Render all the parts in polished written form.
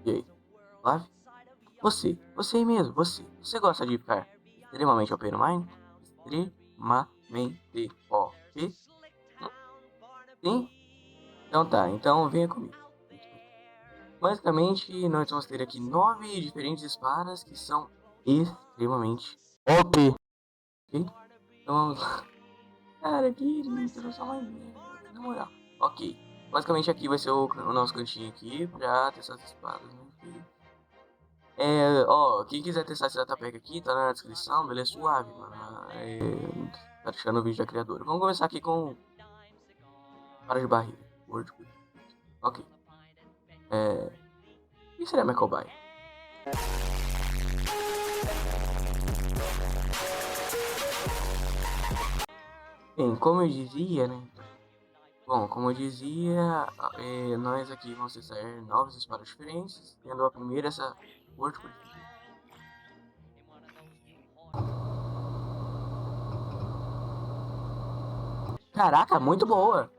E aí? Flávio? Você aí mesmo, você gosta de ficar extremamente OP no Mine? Extremamente OP? Sim? Então tá, então venha comigo. Basicamente, nós vamos ter aqui 9 diferentes espadas que são extremamente OP. Ok? Então vamos lá. Cara, que introdução mais merda, na moral. Ok. Basicamente aqui vai ser o nosso cantinho aqui pra testar as espadas, né? Ó, quem quiser testar esse datapack aqui, tá na descrição, ele é suave, mano. Tá deixando o vídeo da criadora. Vamos começar aqui com para de barreira. Word. Ok. Quem seria minha cobaia? Bem, como eu dizia, né? Bom, como eu dizia, nós aqui vamos testar 9 espadas diferentes, tendo a primeira essa Word. Caraca, muito boa!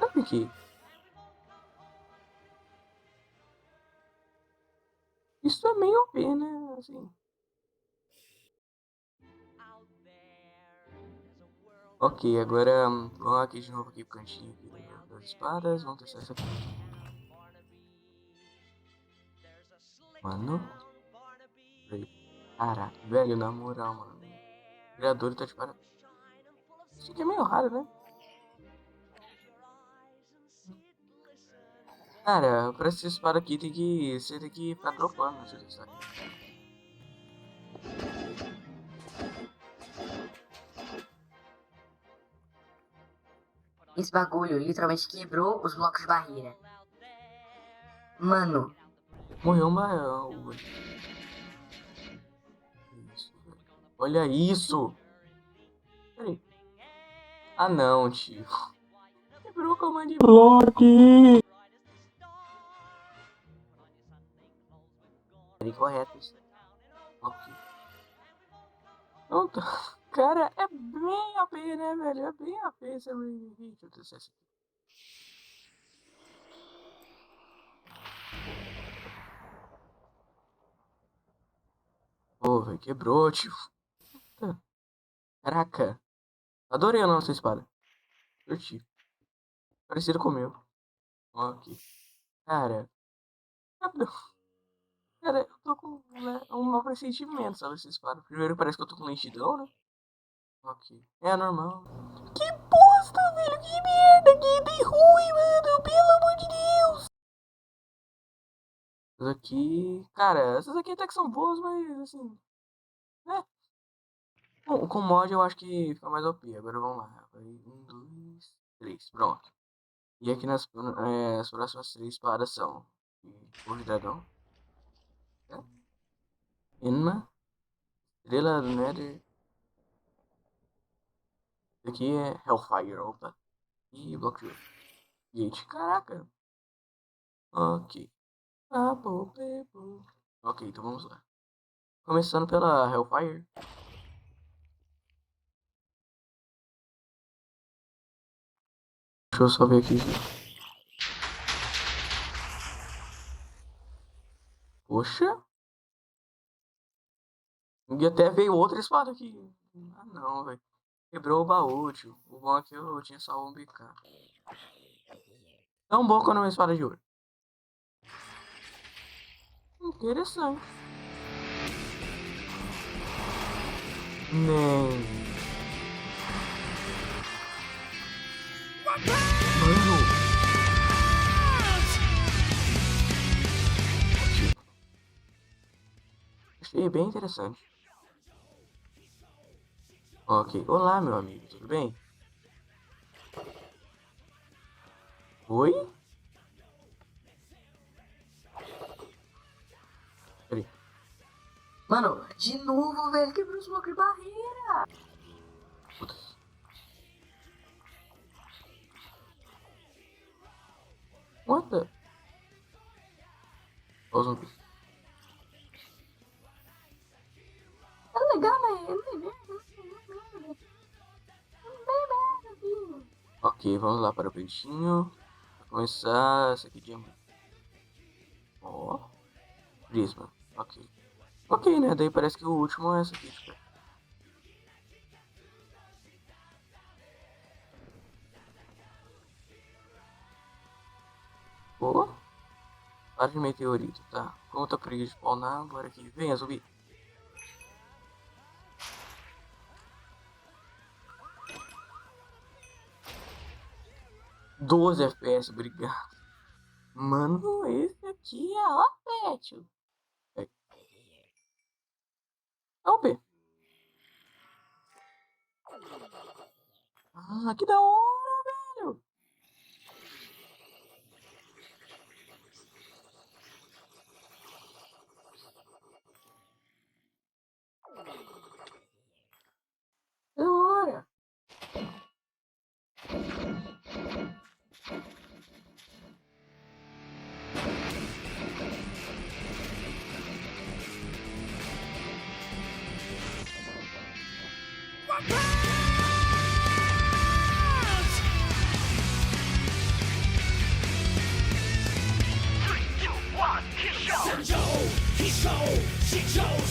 Sabe por quê? Isso é meio OP, né? Assim. Ok, agora vamos aqui de novo aqui pro cantinho aqui das espadas. Vamos testar isso aqui. Mano. Caraca, velho, na moral, mano. O criador tá de parabéns. Isso aqui é meio raro, né? Cara, pra essa espada aqui você tem que ficar dropando, não sei se sabe. Esse bagulho literalmente quebrou os blocos de barreira. Mano, Morreu um baião, velho. Isso, velho. Olha isso! Peraí. Ah não, tio. Quebrou o comando de block! Correto isso. Ok. Não, cara, é bem AP, né, velho? É bem AP esse Raven. Deixa eu testar isso aqui. Pô, velho, quebrou, tio. Tá. Caraca. Adorei a nossa espada. Curti. Parecido com o meu. Ok. Cara. Ah, não. Cara, eu tô com um mau pressentimento sobre essa espada. Primeiro parece que eu tô com lentidão, né? Ok. É normal. Que bosta, velho. Que merda. Que bem ruim, mano. Pelo amor de Deus. Essas aqui. Cara, essas aqui até que são boas, mas assim. Né? Bom, com mod eu acho que fica mais OP. Agora vamos lá. Vai, 1, 2, 3. Pronto. E aqui as próximas 3 espadas são. Fogo de dragão. Né? Enma. Estrela do Nether. Esse aqui é Hellfire. Opa. E bloco de ouro. Gate. Caraca. Ok. Ah, bom, bom. Ok, então vamos lá. Começando pela Hellfire. Deixa eu só ver aqui. Poxa. E até veio outra espada aqui. Ah, não, velho. Quebrou o baú, tio. O bom é que eu tinha só um BK. Tão bom quanto uma espada de ouro. Interessante. Nem. Mano. Achei bem interessante. Ok. Olá, meu amigo. Tudo bem? Oi? Peraí. mano, de novo, velho, quebrou os blocos de barreira. Putz. What the? Ó os zumbis. É legal, mas... Ok, vamos lá para o peixinho. Vai começar essa aqui de diamante. Ó. Prisma. Ok. Ok, né? Daí parece que o último é essa aqui, tipo. Pô. Para de meteorito, tá? Conta pra ele spawnar, bora aqui. Venha, zumbi. Doze FPS, obrigado. Mano, esse aqui é ó, pet. É OP. Ah, que da hora, velho. Da hora. Show, he show, she show.